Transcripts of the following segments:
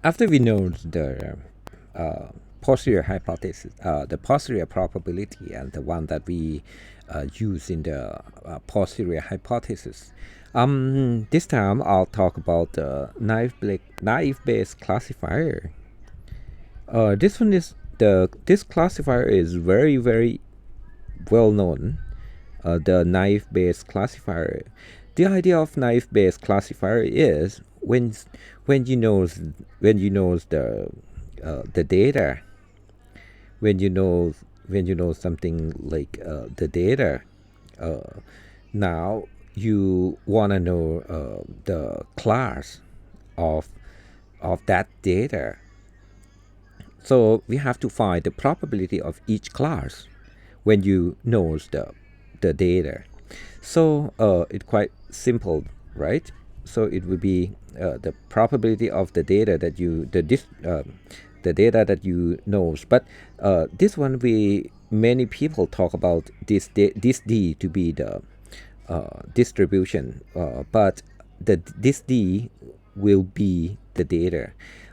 After we know the posterior hypothesis, the posterior probability, and the one that we use in the posterior hypothesis, this time I'll talk about the naive-based classifier. This classifier is very well known. The naive-based classifier. The idea of naive-based classifier is when you know the data, when you know something like the data. Now you want to know the class of that data. So we have to find the probability of each class when you know the data. So it's quite simple, right? So it would be the probability of the data that the data that you knows. But this one many people talk about this D to be the distribution, but this D will be the data.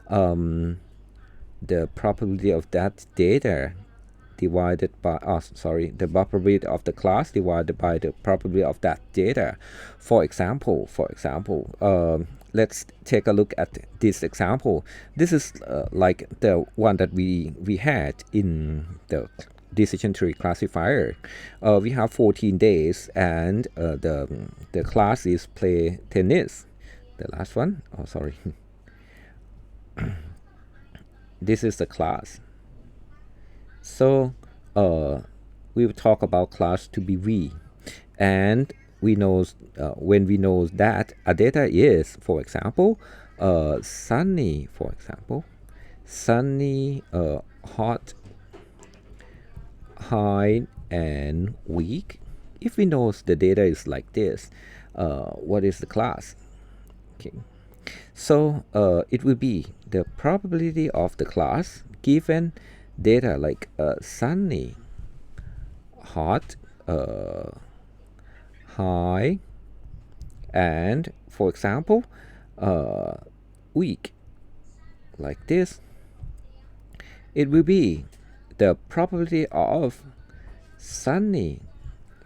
The probability of that data divided by the probability of the class divided by the probability of that data. For example, let's take a look at this example. This is like the one that we had in the decision tree classifier. We have 14 days, and the class is play tennis. The last one. Oh, sorry. This is the class. So we will talk about class to be V, and we know when we know that a data is, for example, sunny, hot, high, and weak. If we know the data is like this, what is the class? Okay. So it will be the probability of the class given data like sunny, hot, high, and for example weak, like this. It will be the probability of sunny,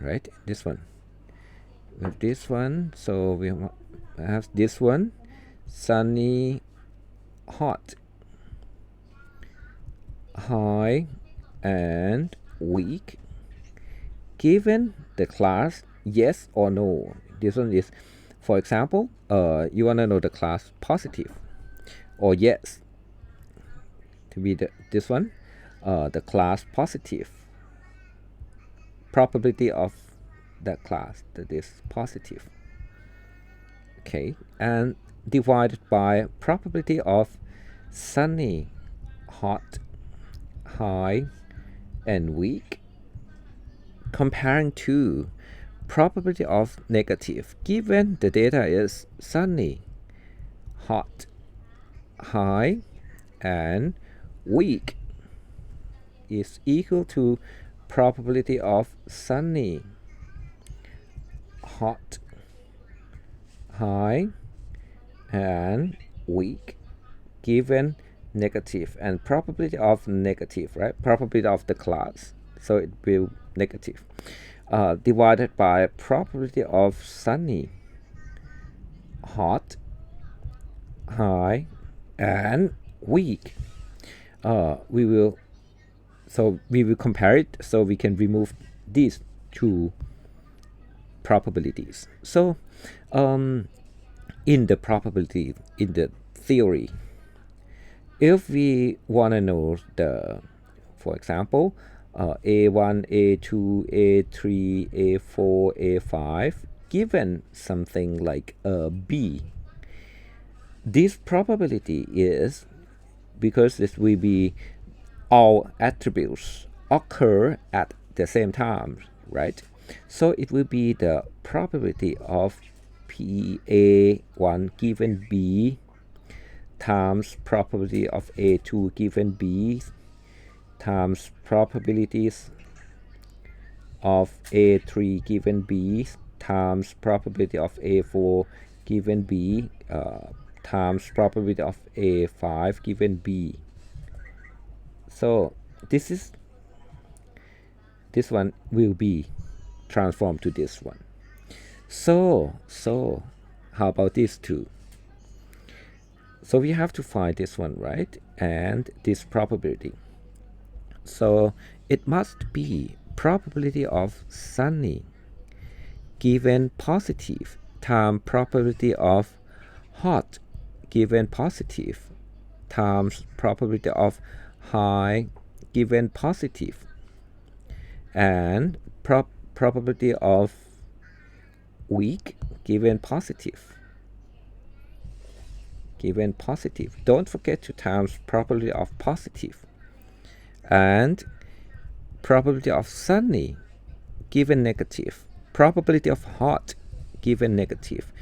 right? This one. With this one, so we have this one, sunny, hot, high, and weak, given the class yes or no. This one is, for example, you want to know the class positive or yes, to be this one, the class positive, probability of that class that is positive. Okay, and divided by probability of sunny, hot, high, and weak, comparing to probability of negative given the data is sunny, hot, high, and weak, is equal to probability of sunny, hot, high, and weak given negative, and probability of negative, right? Probability of the class, so it will negative, divided by probability of sunny, hot, high, and weak. We will compare it, so we can remove these two probabilities. So in the theory, if we want to know for example, A1, A2, A3, A4, A5, given something like B, this probability is, because this will be all attributes occur at the same time, right? So it will be the probability of PA1 given B times probability of A2 given B times probabilities of A3 given B times probability of A4 given B times probability of A5 given B. So this one will be transformed to this one. So how about these two? So we have to find this one, right? And this probability. So it must be probability of sunny given positive times probability of hot given positive times probability of high given positive and probability of weak given positive. Don't forget to times probability of positive and probability of sunny given negative, probability of hot given negative,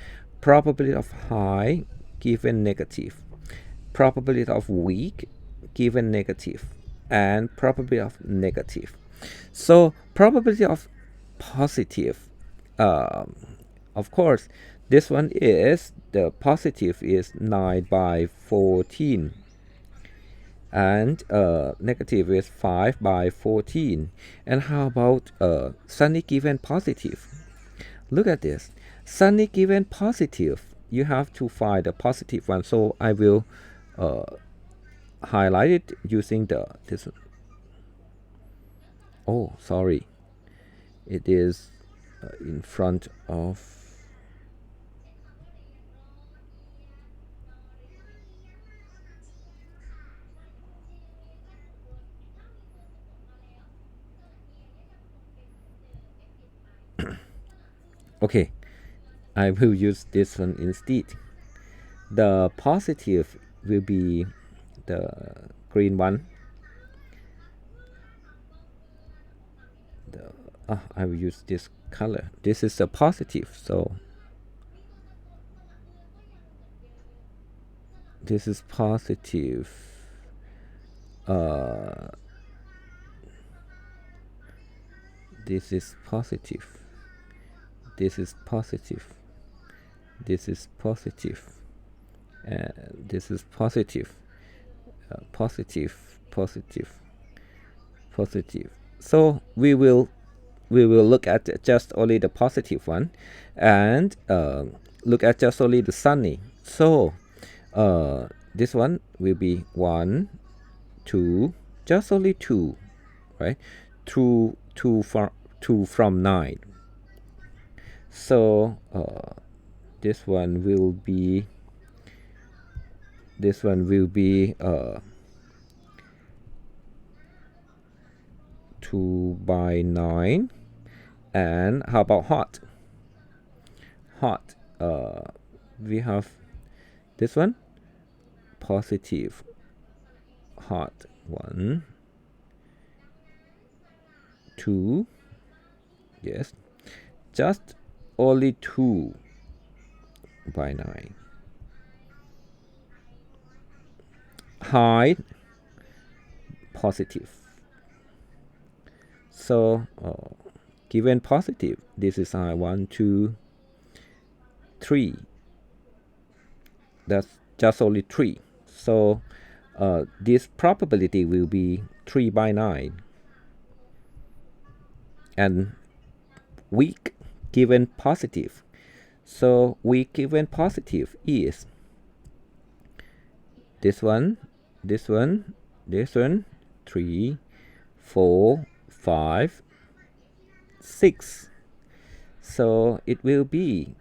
probability of high given negative, probability of weak given negative, and probability of negative. So probability of positive, of course, this one is the positive is 9/14 and negative is 5/14. And how about sunny given positive? Look at this. Sunny given positive, you have to find the positive one. So I will highlight it using this one. Oh, sorry. It is in front of. Okay, I will use this one instead. The positive will be the green one. I will use this color. This is a positive, so this is positive. This is positive. This is positive. This is positive. And this is positive. Positive. So we will look at just only the positive one and look at just only the sunny. So this one will be 1, 2, just only 2, right? 2 from 9. So this one will be 2/9. And how about hot? We have this one, positive hot, 1, 2, yes, just only 2/9. High, positive. So given positive, this is 1, 2, 3. That's just only 3. So this probability will be 3/9. And weak given positive. So weak given positive is this one, 3, 4, 5, 6. So it will be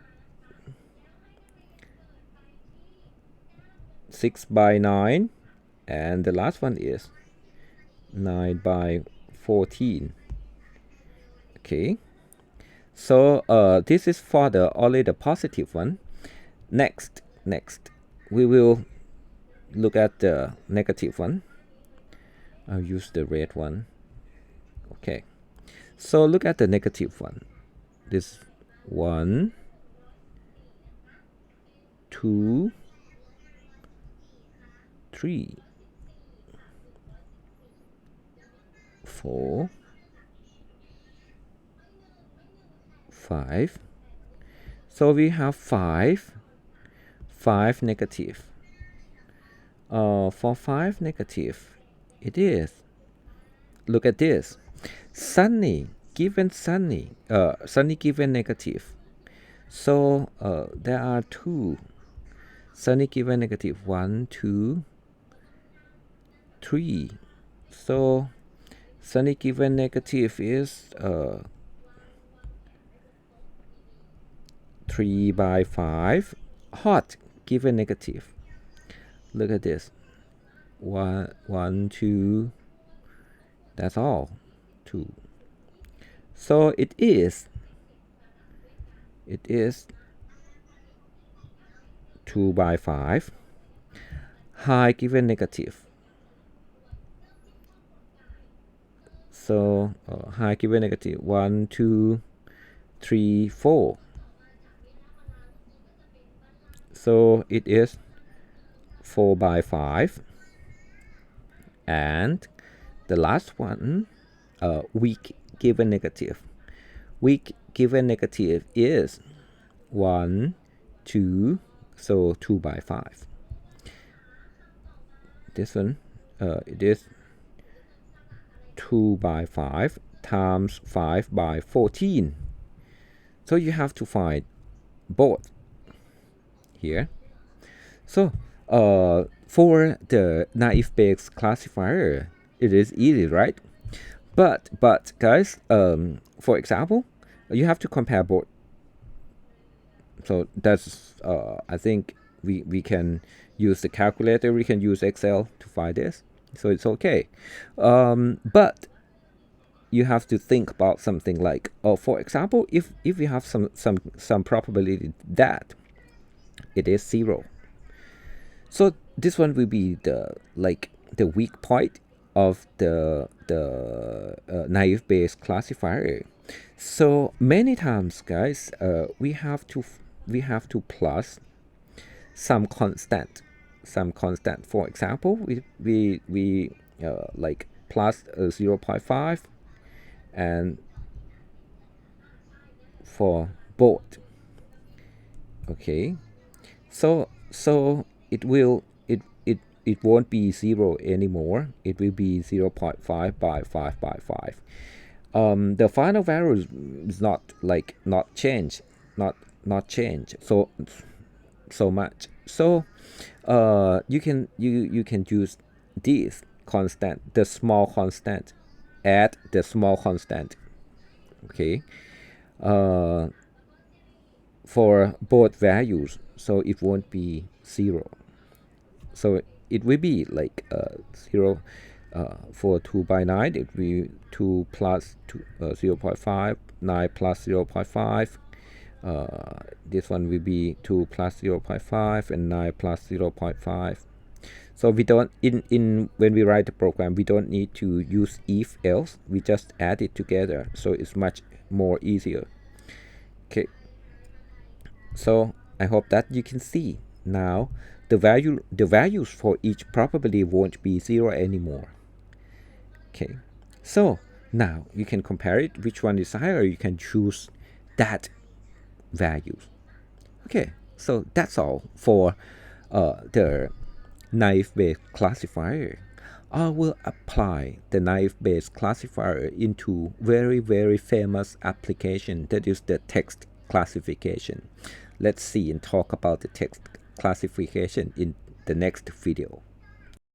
6/9, and the last one is 9/14. Okay, so this is for only the positive one. Next we will look at the negative one. I'll use the red one. Okay, so look at the negative one. This 1, 2, 3, 4, 5. So we have 5, 5 negative. For 5 negative, it is, look at this, sunny given sunny given negative. So there are 2 sunny given negative, 1 2 3. So sunny given negative is 3 by 5. Hot given negative, look at this, 1 2, that's all, 2. So it is 2 by 5. High given negative, so high given negative, 1 2 3 4. So it is 4 by 5. And the last one, weak given negative. Weak given negative is 1 2, so 2 by 5. This one, it is 2 by 5 times 5 by 14. So you have to find both here. So for the naive Bayes classifier, it is easy, right? But guys, for example, you have to compare both. So that's I think we can use the calculator, we can use Excel to find this, so it's okay. But you have to think about something like, for example, if you have some probability that it is 0, so this one will be the weak point of the naive Bayes classifier. So many times, guys, we have to plus some constant. For example, we like plus 0.5, and for both. Okay, so it won't be 0 anymore. It will be 0.5 by 5 by 5. The final value is not change so much. So you can use this constant, the small constant, add the small constant. Okay, for both values, so it won't be 0. So it will be 0 for 2 by 9. It will be 2 plus 0.5, 9 plus 0.5. This one will be 2 plus 0.5 and 9 plus 0.5. So we don't in when we write the program, we don't need to use if else. We just add it together, so it's much more easier. Okay, so I hope that you can see now the values for each probability won't be 0 anymore. Okay, so now you can compare it, which one is higher, you can choose that values. Okay, so that's all for the naive Bayes classifier. I will apply the naive Bayes classifier into very famous application, that is the text classification. Let's see and talk about the text classification in the next video.